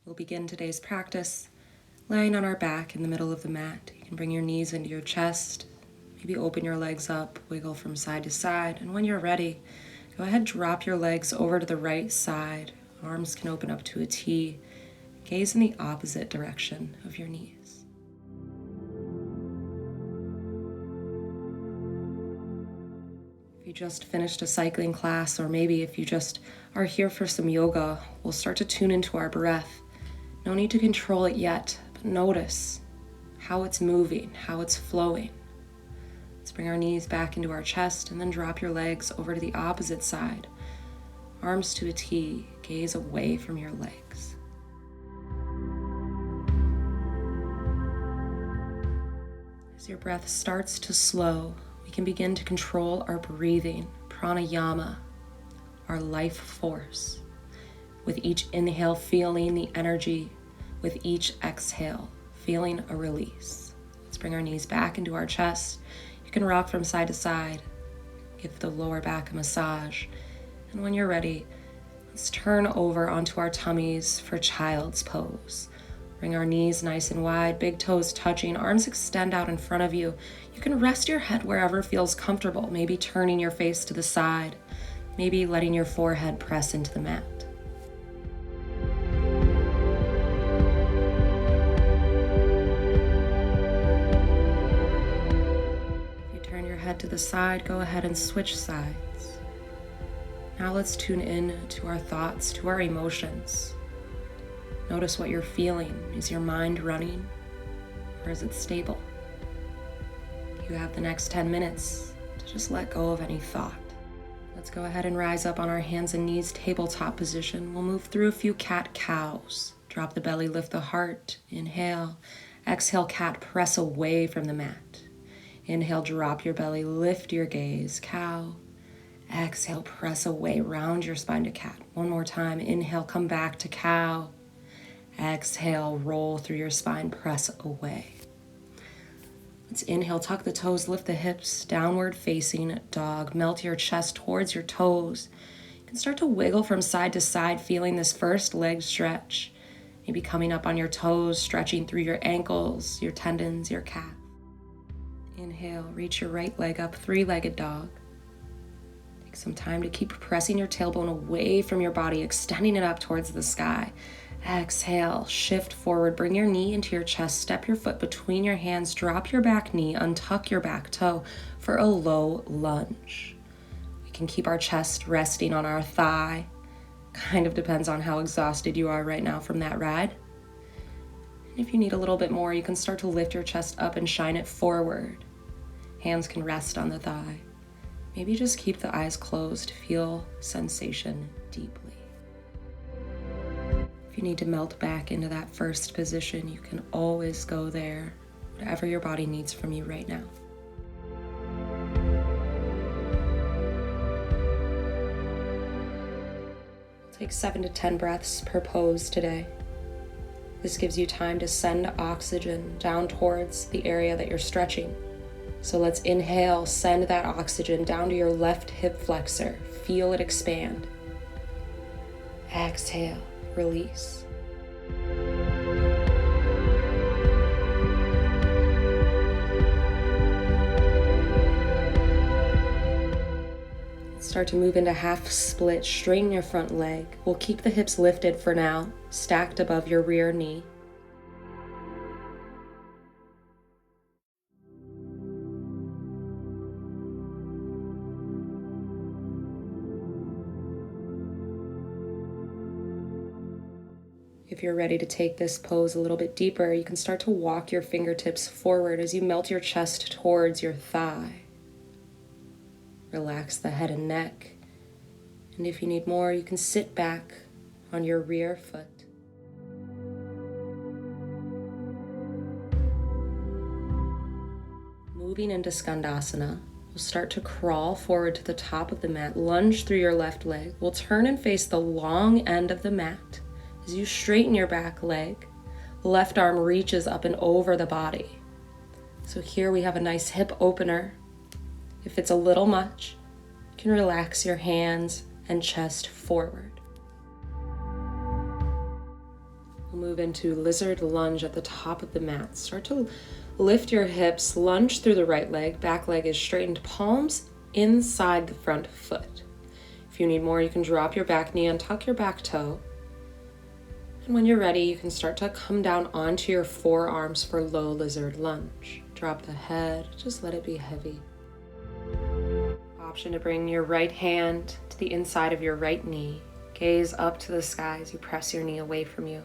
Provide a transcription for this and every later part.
We'll begin today's practice lying on our back in the middle of the mat. You can bring your knees into your chest, maybe open your legs up, wiggle from side to side, and when you're ready, go ahead, drop your legs over to the right side. Arms can open up to a T. Gaze in the opposite direction of your knees. If you just finished a cycling class, or maybe if you just are here for some yoga, we'll start to tune into our breath. No need to control it yet, but notice how it's moving, how it's flowing. Let's bring our knees back into our chest and then drop your legs over to the opposite side. Arms to a T, gaze away from your legs. As your breath starts to slow, we can begin to control our breathing, pranayama, our life force. With each inhale, feeling the energy. With each exhale, feeling a release. Let's bring our knees back into our chest. You can rock from side to side. Give the lower back a massage. And when you're ready, let's turn over onto our tummies for child's pose. Bring our knees nice and wide, big toes touching, arms extend out in front of you. You can rest your head wherever feels comfortable, maybe turning your face to the side, maybe letting your forehead press into the mat. Head to the side, go ahead and switch sides. Now let's tune in to our thoughts, to our emotions. Notice what you're feeling. Is your mind running, or is it stable? You have the next 10 minutes to just let go of any thought. Let's go ahead and rise up on our hands and knees, tabletop position. We'll move through a few cat-cows. Drop the belly, lift the heart. Inhale. Exhale, cat, press away from the mat. Inhale, drop your belly, lift your gaze, cow. Exhale, press away, round your spine to cat. One more time, inhale, come back to cow. Exhale, roll through your spine, press away. Let's inhale, tuck the toes, lift the hips, downward facing dog. Melt your chest towards your toes. You can start to wiggle from side to side, feeling this first leg stretch. Maybe coming up on your toes, stretching through your ankles, your tendons, your calf. Inhale, reach your right leg up, three-legged dog. Take some time to keep pressing your tailbone away from your body, extending it up towards the sky. Exhale, shift forward, bring your knee into your chest, step your foot between your hands, drop your back knee, untuck your back toe for a low lunge. We can keep our chest resting on our thigh. Kind of depends on how exhausted you are right now from that ride. If you need a little bit more, you can start to lift your chest up and shine it forward. Hands can rest on the thigh. Maybe just keep the eyes closed, feel sensation deeply. If you need to melt back into that first position, you can always go there, whatever your body needs from you right now. Take 7 to 10 breaths per pose today. This gives you time to send oxygen down towards the area that you're stretching. So let's inhale, send that oxygen down to your left hip flexor. Feel it expand. Exhale, release. Start to move into half split, straighten your front leg. We'll keep the hips lifted for now, stacked above your rear knee. If you're ready to take this pose a little bit deeper, you can start to walk your fingertips forward as you melt your chest towards your thigh. Relax the head and neck. And if you need more, you can sit back on your rear foot. Moving into Skandasana, we'll start to crawl forward to the top of the mat, lunge through your left leg. We'll turn and face the long end of the mat. As you straighten your back leg, left arm reaches up and over the body. So here we have a nice hip opener. If it's a little much, you can relax your hands and chest forward. We'll move into lizard lunge at the top of the mat. Start to lift your hips, lunge through the right leg. Back leg is straightened, palms inside the front foot. If you need more, you can drop your back knee and tuck your back toe. And when you're ready, you can start to come down onto your forearms for low lizard lunge. Drop the head, just let it be heavy. Option to bring your right hand to the inside of your right knee. Gaze up to the sky as you press your knee away from you.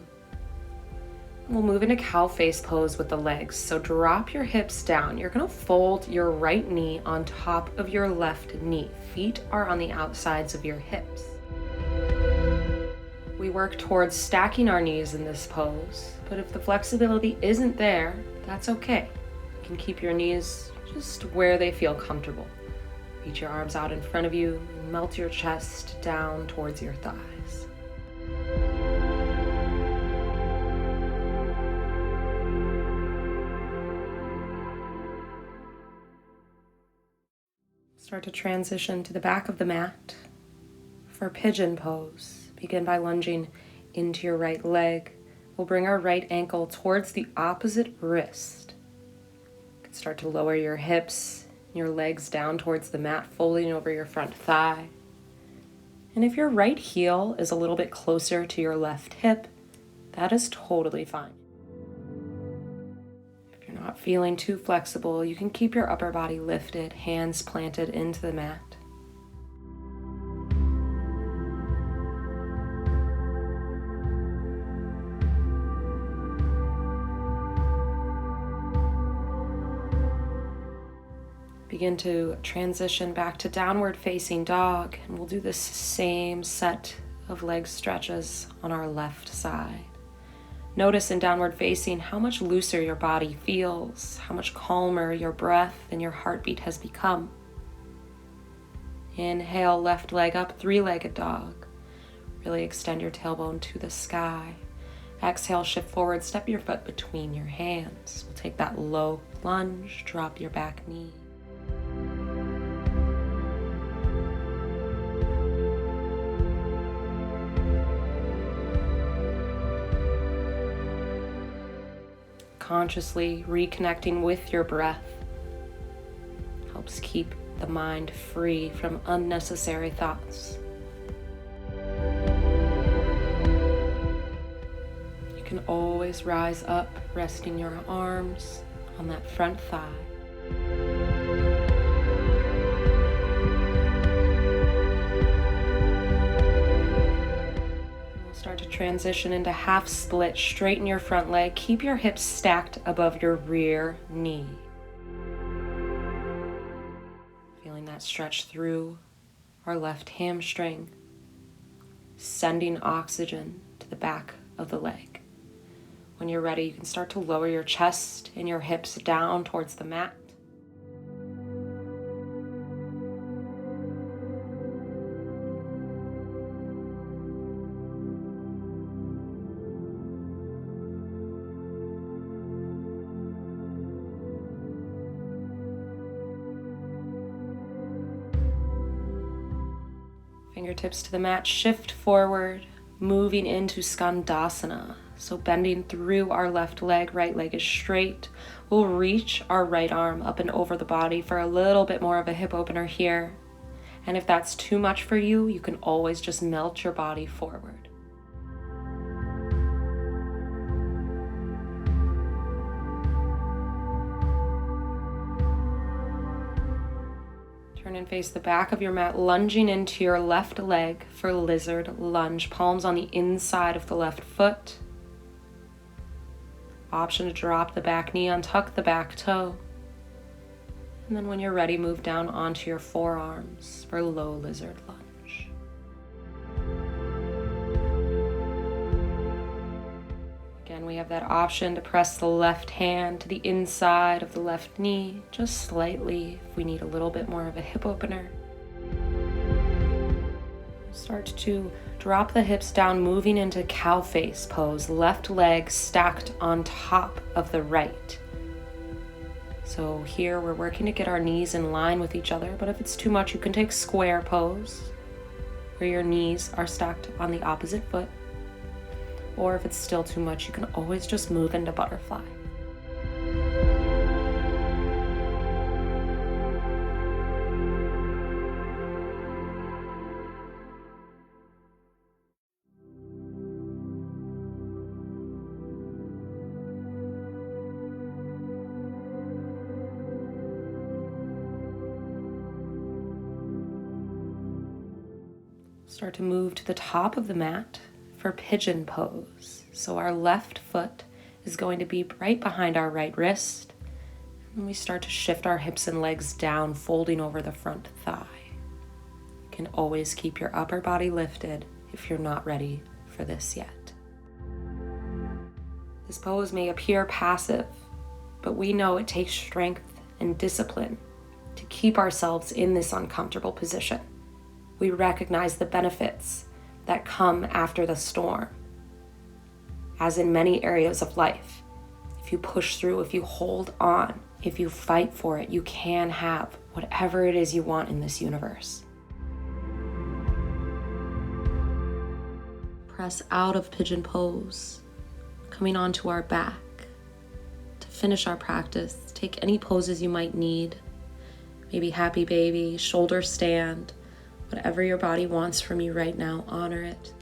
We'll move into cow face pose with the legs. So drop your hips down. You're going to fold your right knee on top of your left knee. Feet are on the outsides of your hips. We work towards stacking our knees in this pose, but if the flexibility isn't there, that's okay. You can keep your knees just where they feel comfortable. Reach your arms out in front of you and melt your chest down towards your thighs. Start to transition to the back of the mat for pigeon pose. Begin by lunging into your right leg. We'll bring our right ankle towards the opposite wrist. You can start to lower your hips and your legs down towards the mat, folding over your front thigh. And if your right heel is a little bit closer to your left hip, that is totally fine. If you're not feeling too flexible, you can keep your upper body lifted, hands planted into the mat. Begin to transition back to downward facing dog, and we'll do this same set of leg stretches on our left side. Notice in downward facing how much looser your body feels, how much calmer your breath and your heartbeat has become. Inhale, left leg up, three-legged dog. Really extend your tailbone to the sky. Exhale, shift forward, step your foot between your hands. We'll take that low lunge, drop your back knee. Consciously reconnecting with your breath helps keep the mind free from unnecessary thoughts. You can always rise up, resting your arms on that front thigh. Start to transition into half split. Straighten your front leg. Keep your hips stacked above your rear knee. Feeling that stretch through our left hamstring, sending oxygen to the back of the leg. When you're ready, you can start to lower your chest and your hips down towards the mat. Fingertips to the mat, shift forward, moving into Skandasana. So bending through our left leg, right leg is straight. We'll reach our right arm up and over the body for a little bit more of a hip opener here. And if that's too much for you, you can always just melt your body forward. Turn and face the back of your mat, lunging into your left leg for lizard lunge. Palms on the inside of the left foot. Option to drop the back knee, untuck the back toe. And then when you're ready, move down onto your forearms for low lizard lunge. Again, we have that option to press the left hand to the inside of the left knee, just slightly if we need a little bit more of a hip opener. Start to drop the hips down, moving into cow face pose, left leg stacked on top of the right. So here we're working to get our knees in line with each other, but if it's too much, you can take square pose, where your knees are stacked on the opposite foot. Or if it's still too much, you can always just move into butterfly. Start to move to the top of the mat for pigeon pose. So our left foot is going to be right behind our right wrist. And we start to shift our hips and legs down, folding over the front thigh. You can always keep your upper body lifted if you're not ready for this yet. This pose may appear passive, but we know it takes strength and discipline to keep ourselves in this uncomfortable position. We recognize the benefits that come after the storm. As in many areas of life, if you push through, if you hold on, if you fight for it, you can have whatever it is you want in this universe. Press out of pigeon pose, coming onto our back. To finish our practice, take any poses you might need. Maybe happy baby, shoulder stand. Whatever your body wants from you right now, honor it.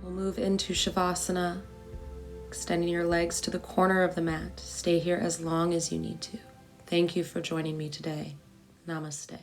We'll move into shavasana, extending your legs to the corner of the mat. Stay here as long as you need to. Thank you for joining me today. Namaste.